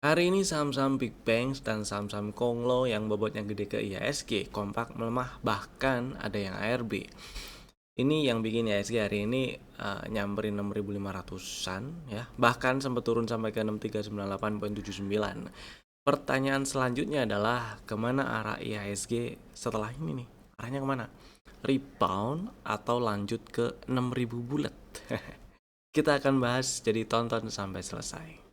Hari ini saham-saham Big Banks dan saham-saham Konglo yang bobotnya gede ke IHSG kompak melemah, bahkan ada yang ARB. Ini yang bikin IHSG hari ini nyamperin 6.500-an ya. Bahkan sempat turun sampai ke 6.398.79. Pertanyaan selanjutnya adalah kemana arah IHSG setelah ini nih? Arahnya kemana? Rebound atau lanjut ke 6.000 bulat? Kita akan bahas, jadi tonton sampai selesai.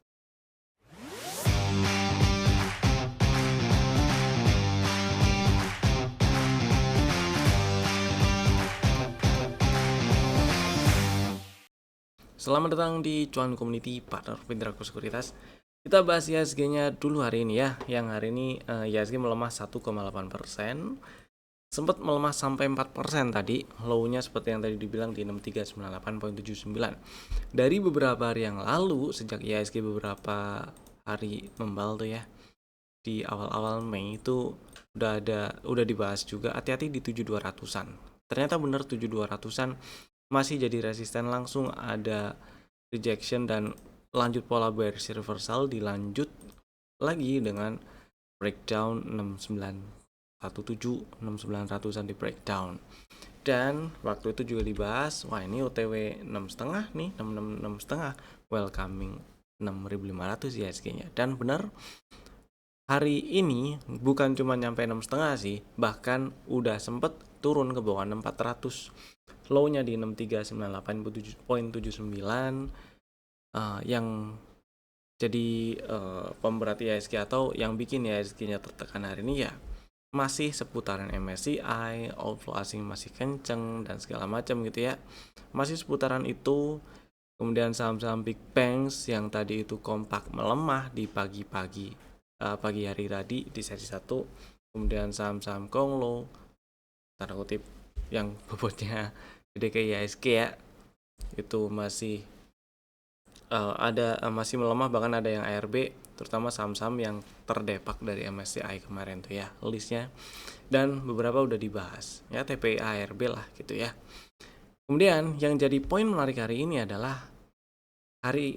Selamat datang di Cuan Community Partner Pintraku Sekuritas. Kita bahas IHSG-nya dulu hari ini ya. Yang hari ini IHSG melemah 1,8%. Sempat melemah sampai 4% tadi. Low-nya seperti yang tadi dibilang di 6398.79. Dari beberapa hari yang lalu, sejak IHSG beberapa hari membal tuh ya, di awal-awal Mei itu udah dibahas juga, hati-hati di 7200-an. Ternyata bener 7200-an masih jadi resisten, langsung ada rejection dan lanjut pola bearish reversal, dilanjut lagi dengan breakdown 6917 6900-an di breakdown. Dan waktu itu juga dibahas, wah ini OTW 6,5 nih, 6,5 welcoming 6500 IHSG-nya. Dan benar hari ini bukan cuma nyampe 6,5 sih, bahkan udah sempet turun ke bawah 6400. Low-nya di 6398.79. Yang jadi pemberat IHSG atau yang bikin IHSG-nya tertekan hari ini ya masih seputaran MSCI, outflow asing masih kenceng dan segala macam gitu ya. Masih seputaran itu. Kemudian saham-saham Big Banks yang tadi itu kompak melemah di pagi hari tadi di sesi 1. Kemudian saham-saham Konglo, tanda kutip, yang bobotnya gede ke IHSG ya, itu masih masih melemah, bahkan ada yang ARB, terutama saham-saham yang terdepak dari MSCI kemarin tuh ya listnya, dan beberapa udah dibahas ya, TPI ARB lah gitu ya. Kemudian yang jadi poin menarik hari ini adalah hari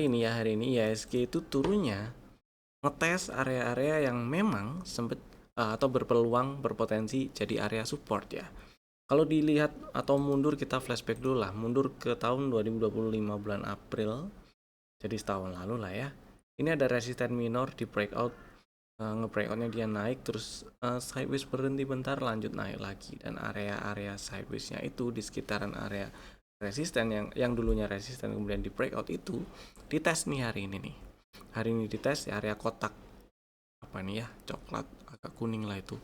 ini IHSG itu turunnya ngetes area-area yang memang sempat atau berpeluang berpotensi jadi area support ya. Kalau dilihat atau mundur, kita flashback dulu lah, mundur ke tahun 2025 bulan April, jadi setahun lalu lah ya. Ini ada resisten minor di breakout, nge-breakoutnya dia naik, terus sideways berhenti bentar, lanjut naik lagi. Dan area-area sidewaysnya itu di sekitaran area resisten yang dulunya resisten kemudian di breakout itu dites nih hari ini nih. Hari ini dites di area kotak apa nih ya, coklat agak kuning lah itu,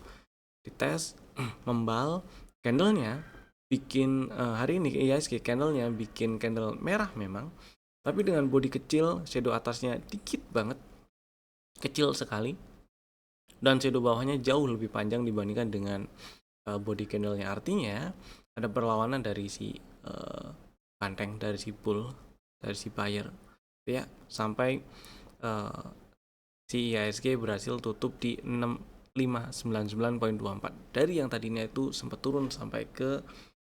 dites membal. Candlenya bikin hari ini IHSG candlenya bikin candle merah memang, tapi dengan body kecil, shadow atasnya dikit banget, kecil sekali, dan shadow bawahnya jauh lebih panjang dibandingkan dengan body candlenya. Artinya ada perlawanan dari si banteng, dari si bull, dari si buyer ya, sampai si IHSG berhasil tutup di 6599.24 dari yang tadinya itu sempat turun sampai ke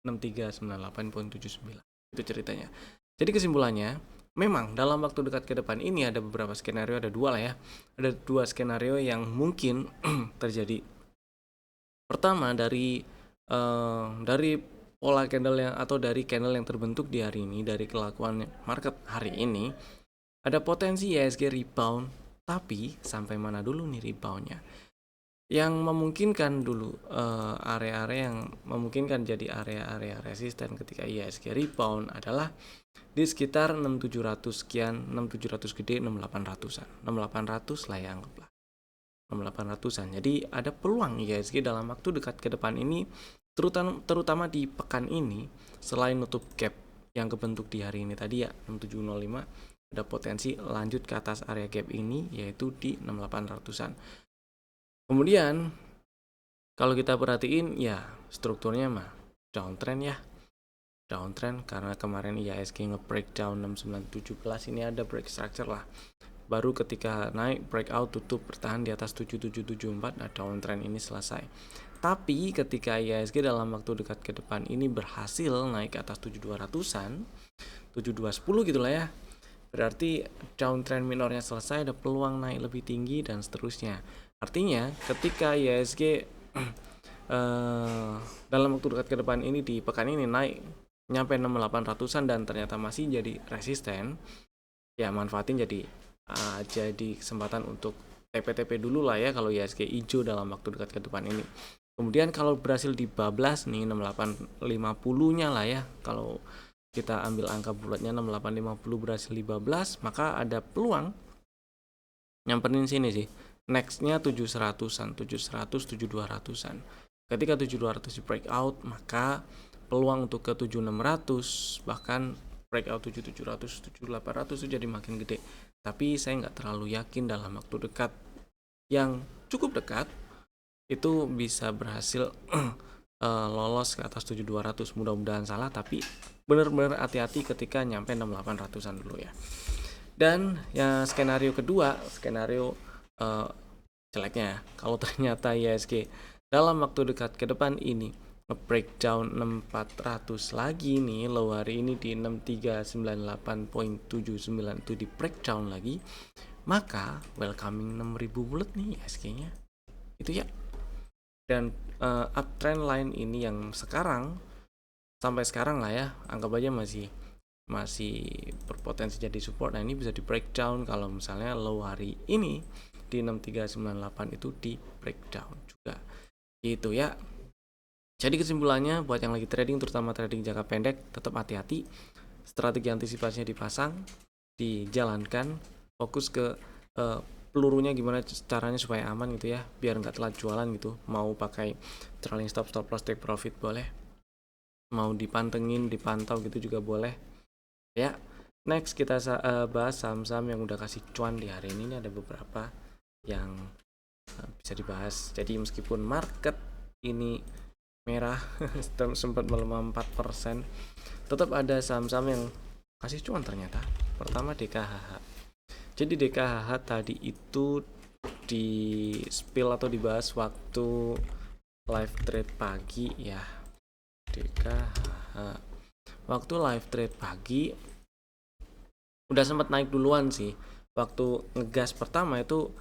6398.79. Itu ceritanya. Jadi kesimpulannya, memang dalam waktu dekat ke depan ini ada beberapa skenario, ada dua lah ya. Ada dua skenario yang mungkin terjadi. Pertama, dari pola candle yang atau dari candle yang terbentuk di hari ini, dari kelakuan market hari ini, ada potensi IHSG rebound. Tapi sampai mana dulu nih reboundnya? Yang memungkinkan dulu area-area yang memungkinkan jadi area-area resisten ketika IHSG rebound adalah di sekitar 6700 sekian, 6700 gede, 6800-an. 6800 lah ya, anggaplah 6800-an. Jadi ada peluang IHSG dalam waktu dekat ke depan ini, terutama di pekan ini, selain nutup gap yang kebentuk di hari ini tadi ya 6705, ada potensi lanjut ke atas area gap ini, yaitu di 6800-an. Kemudian kalau kita perhatiin ya strukturnya mah downtrend ya, downtrend karena kemarin IHSG nge-breakdown 6917, ini ada break structure lah. Baru ketika naik breakout tutup bertahan di atas 7774, nah downtrend ini selesai. Tapi ketika IHSG dalam waktu dekat ke depan ini berhasil naik ke atas 7200-an, 7210 gitu lah ya, Berarti downtrend minornya selesai, ada peluang naik lebih tinggi dan seterusnya. Artinya ketika IHSG dalam waktu dekat ke depan ini di pekan ini naik nyampe 6800-an dan ternyata masih jadi resisten, ya manfaatin jadi kesempatan untuk TP-TP dulu lah ya kalau IHSG hijau dalam waktu dekat ke depan ini. Kemudian kalau berhasil dibablas nih 6850-nya lah ya, kalau kita ambil angka bulatnya 6850 berhasil dibablas, maka ada peluang nyamperin sini sih. Nextnya 700-an, 700, 7200-an. Ketika 7200 di breakout, maka peluang untuk ke 7600 bahkan breakout 7700, 7800 itu jadi makin gede. Tapi saya nggak terlalu yakin dalam waktu dekat yang cukup dekat itu bisa berhasil lolos ke atas 7200. Mudah-mudahan salah, tapi benar-benar hati-hati ketika nyampe 6800-an dulu ya. Dan ya skenario kedua, skenario jeleknya kalau ternyata IHSG dalam waktu dekat ke depan ini breakdown 6400 lagi nih, low hari ini di 6398.79 itu di breakdown lagi, maka welcoming 6000 bulat nih IHSG-nya itu ya. Dan uptrend line ini yang sekarang sampai sekarang lah ya, anggap aja masih berpotensi jadi support. Nah ini bisa di breakdown kalau misalnya low hari ini di 6398 itu di breakdown juga gitu ya. Jadi kesimpulannya buat yang lagi trading, terutama trading jangka pendek, tetap hati-hati, strategi antisipasinya dipasang, dijalankan, fokus ke pelurunya gimana caranya supaya aman gitu ya, biar nggak telat jualan gitu. Mau pakai trailing stop loss, take profit boleh, mau dipantengin, dipantau gitu juga boleh ya. Next kita bahas saham-saham yang udah kasih cuan di hari ini. Ada beberapa yang bisa dibahas. Jadi meskipun market ini merah sempat melemah 4%, tetap ada saham-saham yang kasih cuan ternyata. Pertama DKHH. Jadi DKHH tadi itu di spill atau dibahas waktu live trade pagi ya. DKHH waktu live trade pagi udah sempat naik duluan sih. Waktu ngegas pertama itu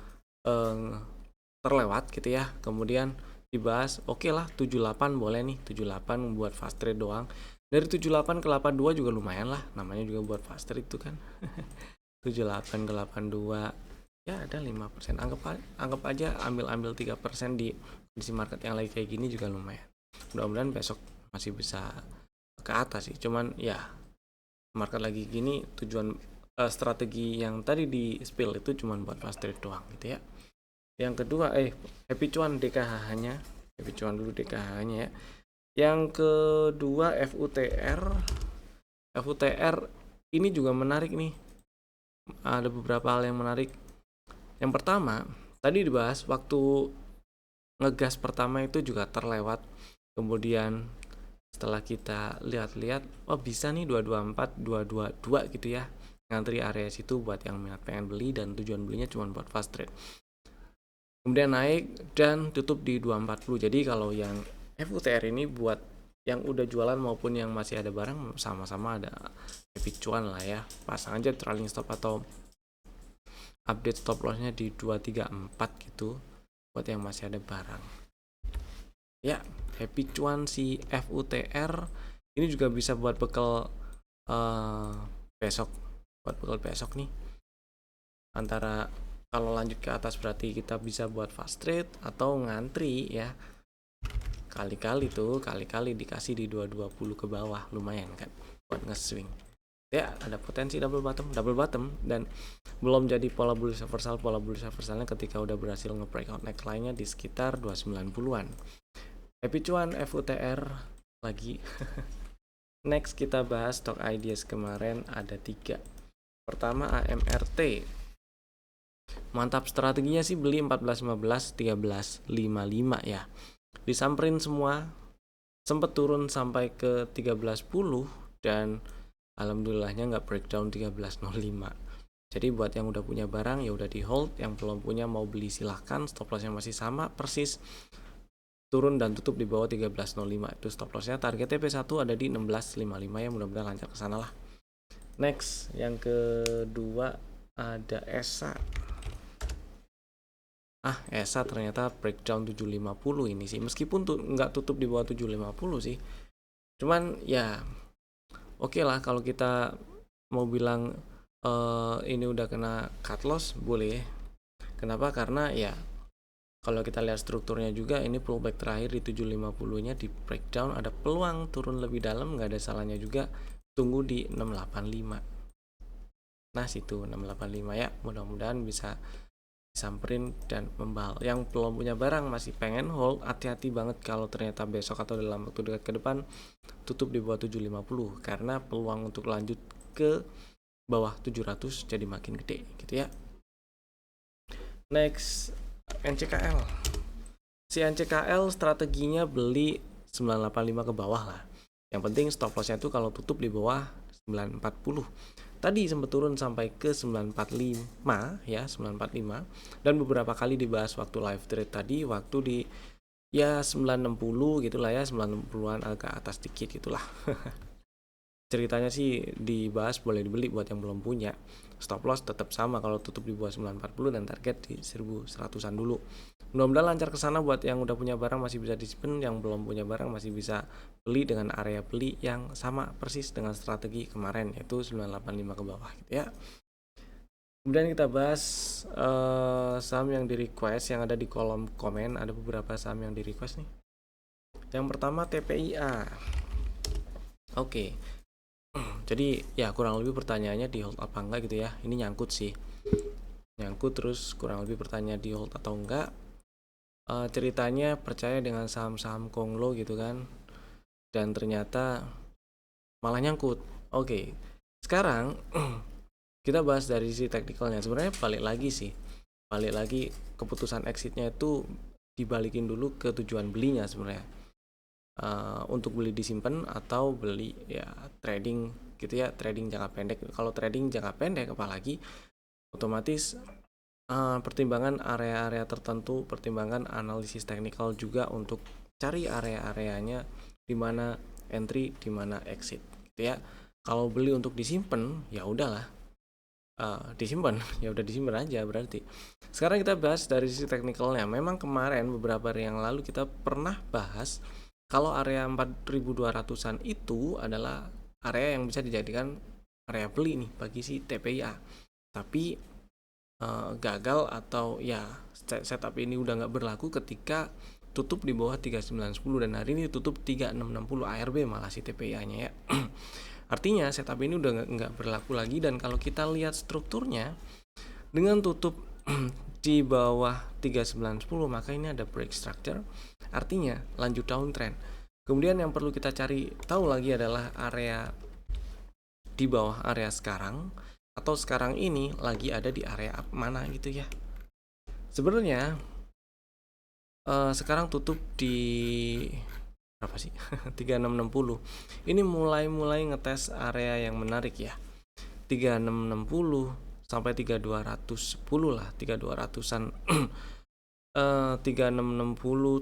terlewat gitu ya. Kemudian dibahas, oke lah 78 boleh nih, 78 buat fast trade doang. Dari 78 ke 82 juga lumayan lah, namanya juga buat fast trade itu kan. 78 ke 82 ya ada 5%. Anggap aja ambil 3% di kondisi market yang lagi kayak gini juga lumayan. Mudah-mudahan besok masih bisa ke atas sih. Cuman ya market lagi gini, tujuan strategi yang tadi di spill itu cuma buat fast trade doang gitu ya. Yang kedua happy cuan DKHH-nya. Happy cuan dulu DKHH-nya ya. Yang kedua FUTR. FUTR ini juga menarik nih. Ada beberapa hal yang menarik. Yang pertama, tadi dibahas waktu ngegas pertama itu juga terlewat. Kemudian setelah kita lihat-lihat, bisa nih 224, 222 gitu ya. Ngantri area situ buat yang minat pengen beli dan tujuan belinya cuma buat fast trade. Kemudian naik dan tutup di 240. Jadi kalau yang FUTR ini buat yang udah jualan maupun yang masih ada barang sama-sama ada happy cuan lah ya. Pasang aja trailing stop atau update stop lossnya di 234 gitu buat yang masih ada barang ya. Happy cuan si FUTR ini juga bisa buat bekal besok, buat bekal besok nih. Antara kalau lanjut ke atas berarti kita bisa buat fast trade atau ngantri ya. Kali-kali dikasih di 220 ke bawah, lumayan kan buat nge-swing. Ya, ada potensi double bottom dan belum jadi pola bullish reversal. Pola bullish reversalnya ketika udah berhasil nge-breakout neckline-nya di sekitar 290-an. Happy cuan FUTR lagi. Next kita bahas stock ideas kemarin ada 3. Pertama AMRT. Mantap strateginya sih, beli 14.15, 13.55 ya. Disamperin semua, sempat turun sampai ke 13.10 dan alhamdulillahnya nggak breakdown 13.05. Jadi buat yang udah punya barang ya udah di hold, yang belum punya mau beli silahkan. Stop lossnya masih sama persis, turun dan tutup di bawah 13.05 itu stop lossnya. Target TP1 ada di 16.55 ya, mudah-mudahan lancar ke sana lah. Next, yang kedua ada ESA. ESA ternyata breakdown 750 ini sih, meskipun nggak tutup di bawah 750 sih. Cuman ya oke lah kalau kita mau bilang ini udah kena cut loss, boleh. Kenapa? Karena ya kalau kita lihat strukturnya juga, ini pullback terakhir di 750 nya di breakdown, ada peluang turun lebih dalam, nggak ada salahnya juga tunggu di 685. Nah situ 685 ya, mudah-mudahan bisa samperin dan membal. Yang belum punya barang masih pengen hold, hati-hati banget kalau ternyata besok atau dalam waktu dekat ke depan tutup di bawah 750, karena peluang untuk lanjut ke bawah 700 jadi makin gede gitu ya. Next, NCKL. Si NCKL strateginya beli 985 ke bawah lah. Yang penting stop lossnya itu kalau tutup di bawah 940. Tadi sempat turun sampai ke 945 ya, 945, dan beberapa kali dibahas waktu live trade tadi, waktu di ya 960 gitulah ya, 960-an agak atas dikit gitulah. Ceritanya sih dibahas, boleh dibeli buat yang belum punya. Stop loss tetap sama kalau tutup di bawah 940 dan target di 1100-an dulu. Mudah-mudahan lancar ke sana buat yang udah punya barang masih bisa disimpan, yang belum punya barang masih bisa beli dengan area beli yang sama persis dengan strategi kemarin, yaitu 985 ke bawah gitu ya. Kemudian kita bahas saham yang di request yang ada di kolom komen. Ada beberapa saham yang di request nih. Yang pertama TPIA. Oke. Jadi ya kurang lebih pertanyaannya di hold apa enggak gitu ya. Ini nyangkut sih. Nyangkut, terus kurang lebih pertanyaan di hold atau enggak. Ceritanya percaya dengan saham-saham Konglo gitu kan, dan ternyata malah nyangkut. Oke, sekarang kita bahas dari sisi teknikalnya. Sebenarnya balik lagi keputusan exitnya itu dibalikin dulu ke tujuan belinya sebenarnya. Untuk beli disimpan atau beli ya trading gitu ya, trading jangka pendek. Kalau trading jangka pendek apalagi otomatis pertimbangan area-area tertentu, pertimbangan analisis teknikal juga untuk cari area-areanya di mana entry, di mana exit gitu ya. Kalau beli untuk disimpan ya udahlah, disimpan ya udah disimpan aja berarti. Sekarang kita bahas dari sisi teknikalnya. Memang kemarin beberapa hari yang lalu kita pernah bahas kalau area 4200-an itu adalah area yang bisa dijadikan area beli nih bagi si TPIA. Tapi gagal atau ya setup ini udah nggak berlaku ketika tutup di bawah 3910, dan hari ini tutup 3660 ARB malah si TPIA-nya ya. Artinya setup ini udah nggak berlaku lagi, dan kalau kita lihat strukturnya dengan tutup di bawah 3910 maka ini ada break structure, artinya lanjut downtrend. Kemudian yang perlu kita cari tahu lagi adalah area di bawah area sekarang, atau sekarang ini lagi ada di area mana gitu ya. Sebenarnya sekarang tutup di berapa sih? 3660. Ini mulai ngetes area yang menarik ya. 3660 sampai 3210 lah, 3200-an. 3660,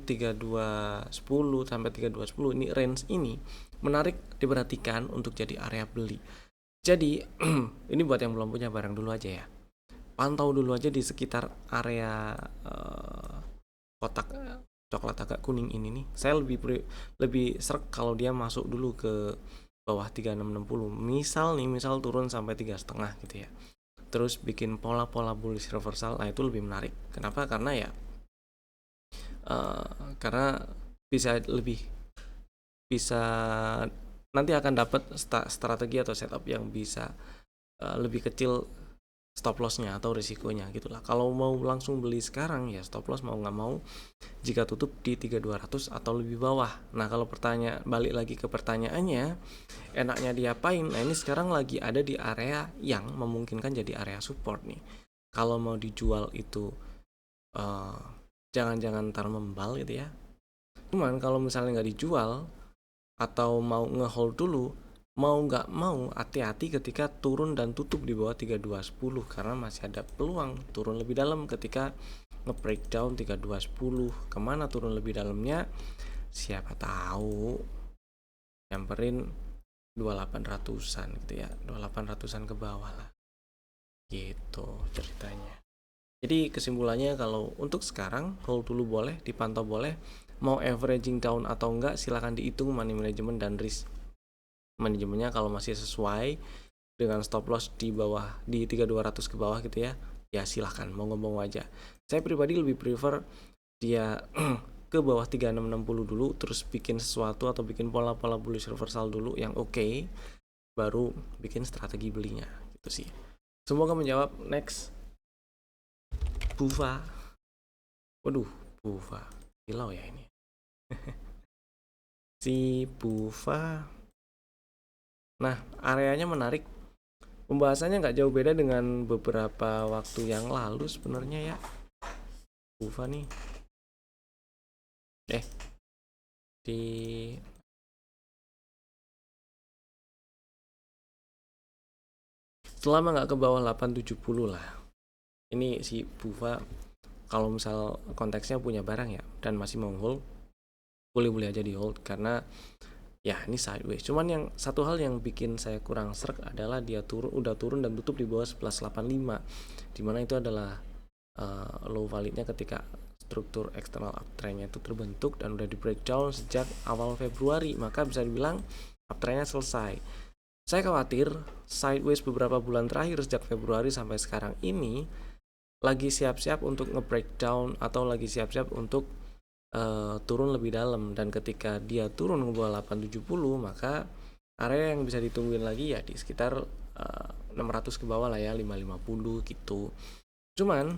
3210 sampai 3210, ini range ini menarik diperhatikan untuk jadi area beli. Jadi ini buat yang belum punya barang dulu aja ya, pantau dulu aja di sekitar area kotak coklat agak kuning ini nih. Saya lebih srek kalau dia masuk dulu ke bawah 3660. Misal turun sampai 3,5 gitu ya, terus bikin pola-pola bullish reversal. Nah itu lebih menarik. Kenapa? Karena ya karena bisa nanti akan dapat strategi atau setup yang bisa lebih kecil stop lossnya atau risikonya gitulah. Kalau mau langsung beli sekarang ya stop loss mau nggak mau jika tutup di 3200 atau lebih bawah. Nah kalau balik lagi ke pertanyaannya, enaknya diapain? Nah ini sekarang lagi ada di area yang memungkinkan jadi area support nih. Kalau mau dijual itu jangan ntar membal gitu ya. Cuman kalau misalnya nggak dijual atau mau ngehold dulu, mau nggak mau hati-hati ketika turun dan tutup di bawah 3210, karena masih ada peluang turun lebih dalam ketika nge-breakdown 3210. Kemana turun lebih dalamnya? Siapa tahu nyamperin 2800-an gitu ya, 2800-an ke bawah lah gitu ceritanya. Jadi kesimpulannya kalau untuk sekarang hold dulu boleh, dipantau boleh, mau averaging down atau enggak silahkan dihitung money management dan risk manajemennya. Kalau masih sesuai dengan stop loss di bawah di 3200 ke bawah gitu ya, ya silahkan mau ngomong aja. Saya pribadi lebih prefer dia ke bawah 3660 dulu, terus bikin sesuatu atau bikin pola-pola bullish reversal dulu yang oke, baru bikin strategi belinya gitu sih. Semoga menjawab. Next, Bufa. Waduh, Bufa kilau ya ini. Si Bufa. Nah, areanya menarik. Pembahasannya nggak jauh beda dengan beberapa waktu yang lalu sebenarnya ya. Bufa nih. Di selama nggak ke bawah 870 lah. Ini si Bufa kalau misal konteksnya punya barang ya dan masih mau hold, boleh-boleh aja di hold karena ya ini sideways. Cuman yang satu hal yang bikin saya kurang srek adalah dia udah turun dan tutup di bawah 1185, dimana itu adalah low validnya ketika struktur eksternal uptrendnya itu terbentuk dan udah di breakdown sejak awal Februari, maka bisa dibilang uptrendnya selesai. Saya khawatir sideways beberapa bulan terakhir sejak Februari sampai sekarang ini lagi siap-siap untuk nge-breakdown atau lagi siap-siap untuk turun lebih dalam, dan ketika dia turun ke bawah 870 maka area yang bisa ditungguin lagi ya di sekitar 600 ke bawah lah ya, 550 gitu. Cuman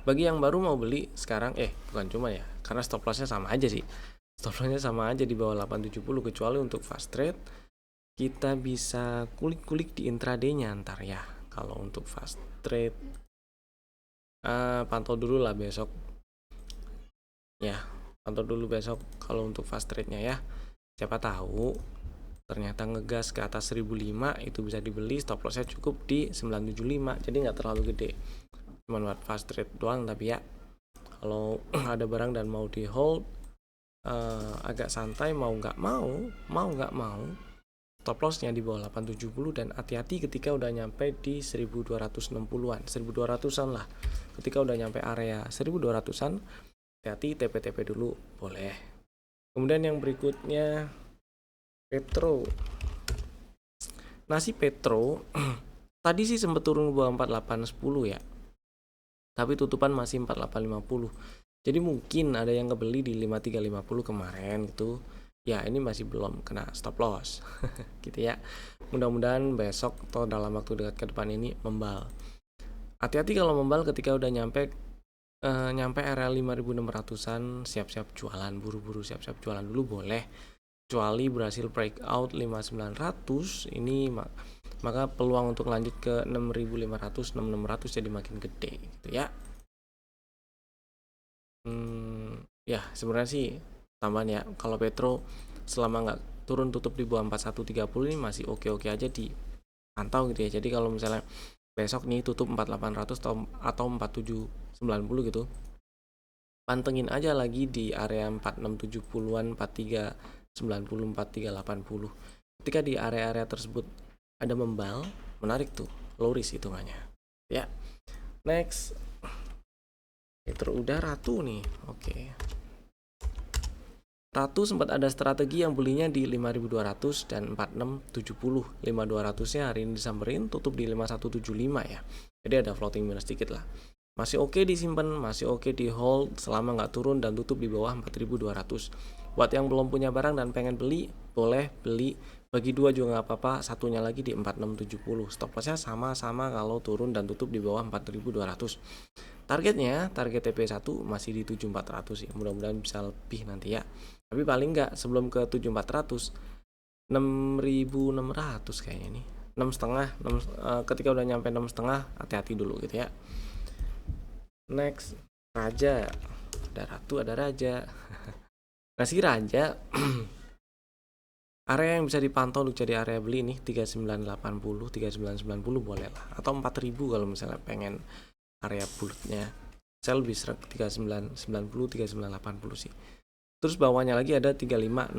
bagi yang baru mau beli sekarang bukan cuma ya, karena stop lossnya sama aja sih, stop lossnya sama aja di bawah 870, kecuali untuk fast trade kita bisa kulik-kulik di intraday-nya ntar ya. Kalau untuk fast trade pantau dulu lah besok ya, pantau dulu besok kalau untuk fast trade-nya ya. Siapa tahu ternyata ngegas ke atas 1005 itu bisa dibeli, stop loss-nya cukup di 975, jadi nggak terlalu gede, cuma buat fast trade doang. Tapi ya kalau ada barang dan mau di hold agak santai, mau nggak mau stop loss-nya di bawah 870, dan hati-hati ketika udah nyampe di 1260-an, 1200-an lah. Ketika udah nyampe area 1200-an, hati-hati TP-TP dulu boleh. Kemudian yang berikutnya Petro. Nasi Petro tadi sih sempat turun ke bawah 4810 ya, tapi tutupan masih 4850. Jadi mungkin ada yang kebeli di 5350 kemarin gitu ya, ini masih belum kena stop loss gitu ya. Mudah-mudahan besok atau dalam waktu dekat ke depan ini membal. Hati-hati kalau membal ketika udah nyampe area 5600-an, siap-siap jualan, buru-buru siap-siap jualan dulu boleh. Kecuali berhasil breakout 5900 ini maka peluang untuk lanjut ke 6500, 6600 jadi makin gede gitu ya. Ya sebenarnya sih tambahan ya, kalau Petro selama nggak turun tutup di bawah 4130 ini masih oke-oke aja dipantau gitu ya. Jadi kalau misalnya besok nih tutup 4800 atau 4790 gitu, pantengin aja lagi di area 4670-an, 4390, 4380. Ketika di area-area tersebut ada membal, menarik tuh, low risk hitungannya ya. Next, Petro udah, Ratu nih. Oke. Ratu sempat ada strategi yang belinya di 5200 dan 4670. 5200-nya hari ini disamperin, tutup di 5175 ya. Jadi ada floating minus sedikit lah. Masih oke disimpan, masih oke di hold selama nggak turun dan tutup di bawah 4200. Buat yang belum punya barang dan pengen beli, boleh beli. Bagi dua juga nggak apa-apa, satunya lagi di 4670. Stop loss-nya sama-sama kalau turun dan tutup di bawah 4200. Target TP1 masih di 7400 ya. Mudah-mudahan bisa lebih nanti ya. Tapi paling nggak sebelum ke 7400, 6600 kayaknya nih. 6,5, ketika udah nyampe 6,5 hati-hati dulu gitu ya. Next, Raja. Ada Ratu, ada Raja. Nah si Raja area yang bisa dipantau untuk jadi area beli nih 3980, 3990 boleh lah, atau 4000 kalau misalnya pengen area bulatnya. Saya lebih serak 3990, 3980 sih. Terus bawahnya lagi ada 3560.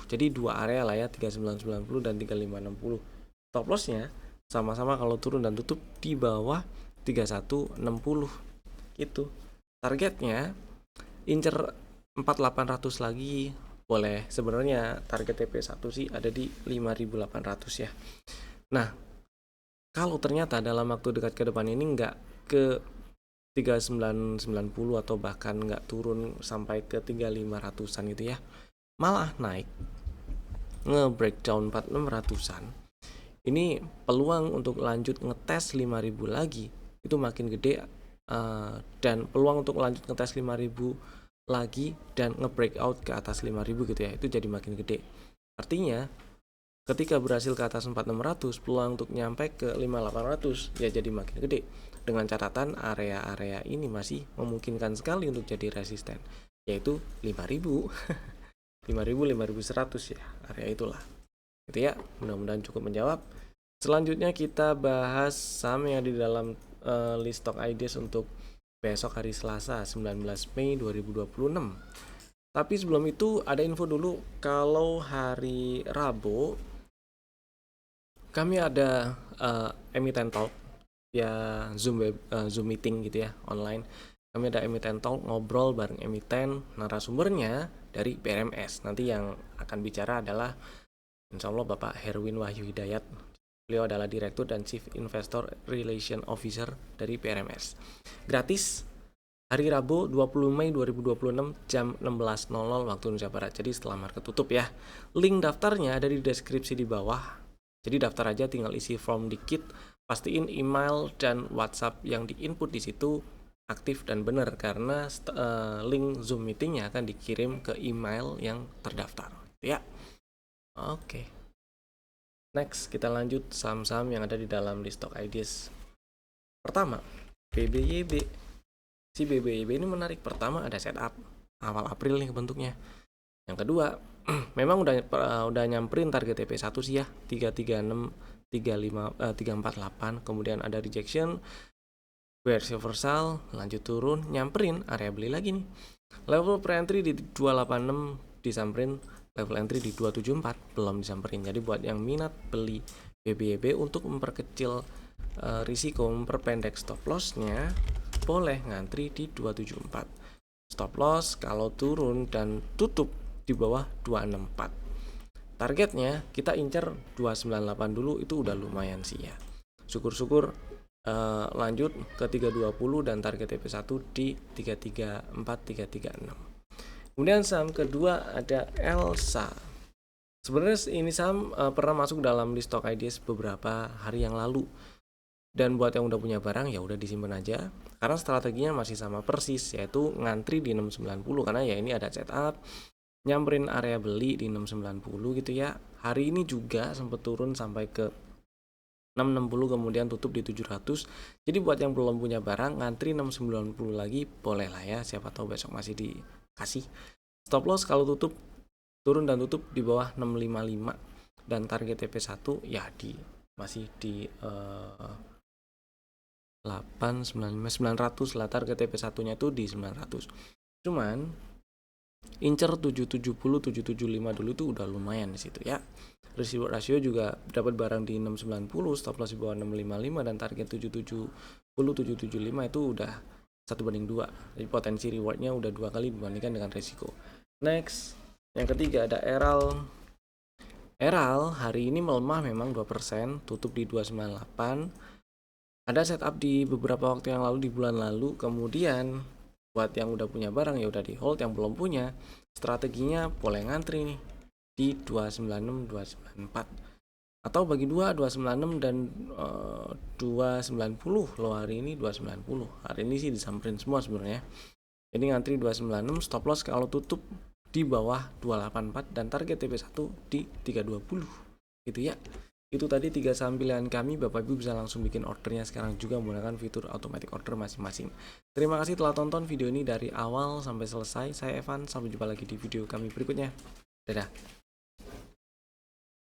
Jadi dua area lah ya, 3990 dan 3560. Stop lossnya sama-sama kalau turun dan tutup di bawah 3160 gitu. Targetnya incer 4800 lagi boleh. Sebenarnya target TP1 sih ada di 5800 ya. Nah, kalau ternyata dalam waktu dekat ke depan ini nggak ke 3990 atau bahkan nggak turun sampai ke 3500-an gitu ya, malah naik nge-breakdown 4600-an, ini peluang untuk lanjut ngetes 5000 lagi itu makin gede, dan peluang untuk lanjut ngetes 5000 lagi dan nge-breakout ke atas 5000 gitu ya, itu jadi makin gede. Artinya ketika berhasil ke atas 4600, peluang untuk nyampe ke 5800 ya jadi makin gede. Dengan catatan area-area ini masih memungkinkan sekali untuk jadi resisten, yaitu 5000 5000 5100 ya, area itulah. Gitu ya, mudah-mudahan cukup menjawab. Selanjutnya kita bahas saham yang ada di dalam list stock ideas untuk besok hari Selasa 19 Mei 2026. Tapi sebelum itu ada info dulu, kalau hari Rabu kami ada emiten talk ya, Zoom meeting gitu ya, online. Kami ada emiten talk, ngobrol bareng emiten, narasumbernya dari PRMS. Nanti yang akan bicara adalah insya Allah Bapak Herwin Wahyu Hidayat. Beliau adalah Direktur dan Chief Investor Relation Officer dari PRMS. Gratis hari Rabu 20 Mei 2026 jam 16.00 waktu Indonesia Barat. Jadi setelah market tutup ya. Link daftarnya ada di deskripsi di bawah. Jadi daftar aja, tinggal isi form dikit, pastiin email dan WhatsApp yang diinput di situ aktif dan benar, karena link Zoom meetingnya akan dikirim ke email yang terdaftar. Ya, oke. Next kita lanjut saham-saham yang ada di dalam list stock ideas. Pertama, BBYB. Si BBYB ini menarik. Pertama ada setup awal April nih bentuknya. Yang kedua, memang udah nyamperin target TP1 sih ya, 336 348, kemudian ada rejection, bearish reversal, lanjut turun, nyamperin area beli lagi nih. Level pre-entry di 286 disamperin, level entry di 274 belum disamperin. Jadi buat yang minat beli BBYB untuk memperkecil risiko, memperpendek stop lossnya, boleh ngantri di 274. Stop loss kalau turun dan tutup di bawah 264. Targetnya kita incer 298 dulu, itu udah lumayan sih ya. Syukur-syukur lanjut ke 320 dan target TP1 di 334 336. Kemudian saham kedua ada Elsa. Sebenarnya ini saham pernah masuk dalam list stock ideas beberapa hari yang lalu. Dan buat yang udah punya barang ya udah disimpan aja, karena strateginya masih sama persis, yaitu ngantri di 690, karena ya ini ada setup nyamperin area beli di 690 gitu ya. Hari ini juga sempat turun sampai ke 660, kemudian tutup di 700. Jadi buat yang belum punya barang, ngantri 690 lagi boleh lah ya, siapa tahu besok masih dikasih. Stop loss kalau tutup turun dan tutup di bawah 655, dan target TP1 ya masih di 900 lah, target TP1 nya tuh di 900. Cuman incer 770 775 dulu itu udah lumayan di situ ya. Rasio juga dapat barang di 690, stop loss di bawah 655, dan target 770 775 itu udah 1/2. Jadi potensi rewardnya udah 2 kali dibandingkan dengan resiko. Next, yang ketiga ada Eral. Eral hari ini melemah memang 2%, tutup di 298. Ada setup di beberapa waktu yang lalu, di bulan lalu. Kemudian buat yang udah punya barang ya udah di hold, yang belum punya strateginya boleh ngantri nih di 296 294, atau bagi 296 dan 290 loh. Hari ini 290, hari ini sih disamperin semua sebenarnya. Jadi ngantri 296, stop loss kalau tutup di bawah 284, dan target TP1 di 320 gitu ya. Itu tadi 3 saham pilihan kami. Bapak Ibu bisa langsung bikin ordernya sekarang juga menggunakan fitur automatic order masing-masing. Terima kasih telah tonton video ini dari awal sampai selesai. Saya Evan, sampai jumpa lagi di video kami berikutnya. Dadah.